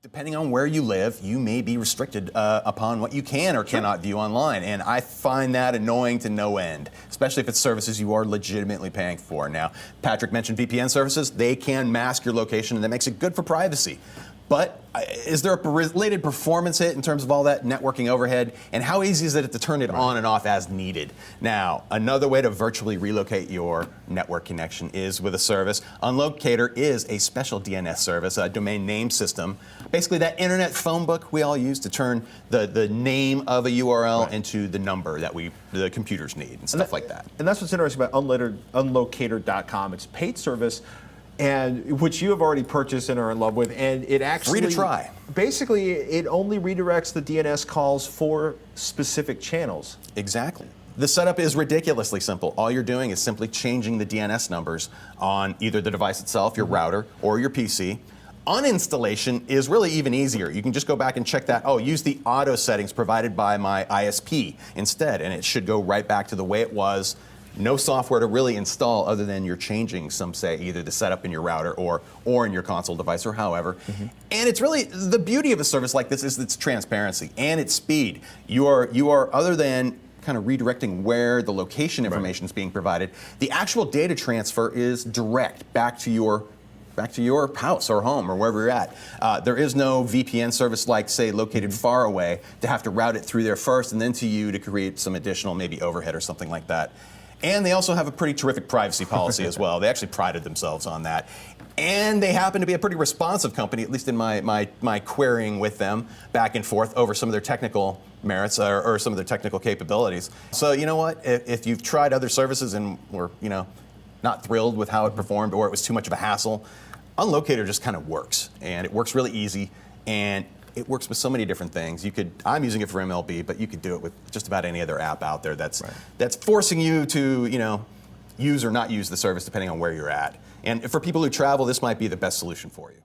Depending on where you live, you may be restricted upon what you can or cannot view online. And I find that annoying to no end, especially if it's services you are legitimately paying for. Now, Patrick mentioned VPN services. They can mask your location, and that makes it good for privacy. But is there a related performance hit in terms of all that networking overhead? And how easy is it to turn it on and off as needed? Now, another way to virtually relocate your network connection is with a service. Unlocator is a special DNS service, a domain name system. Basically, that internet phone book we all use to turn the name of a URL into the number that the computers need and stuff like that. And that's what's interesting about Unlocator.com. It's a paid service, and which you have already purchased and are in love with, and it actually free to try. Basically, it only redirects the DNS calls for specific channels. Exactly. The setup is ridiculously simple. All you're doing is simply changing the DNS numbers on either the device itself, your router, or your PC. Uninstallation is really even easier. You can just go back and check that, use the auto settings provided by my ISP instead, and it should go right back to the way it was. No software to really install other than you're changing some, say, either the setup in your router or in your console device or however. And it's really, the beauty of a service like this is its transparency and its speed. You are other than kind of redirecting where the location information is being provided, the actual data transfer is direct back to your house or home or wherever you're at. There is no VPN service like, say, located far away to have to route it through there first and then to you to create some additional maybe overhead or something like that. And they also have a pretty terrific privacy policy as well. They actually prided themselves on that. And they happen to be a pretty responsive company, at least in my querying with them back and forth over some of their technical merits or some of their technical capabilities. So you know what? If you've tried other services and were not thrilled with how it performed or it was too much of a hassle, Unlocator just kind of works. And it works really easy. And it works with so many different things. I'm using it for MLB, but you could do it with just about any other app out there that's forcing you to use or not use the service depending on where you're at. And for people who travel, this might be the best solution for you.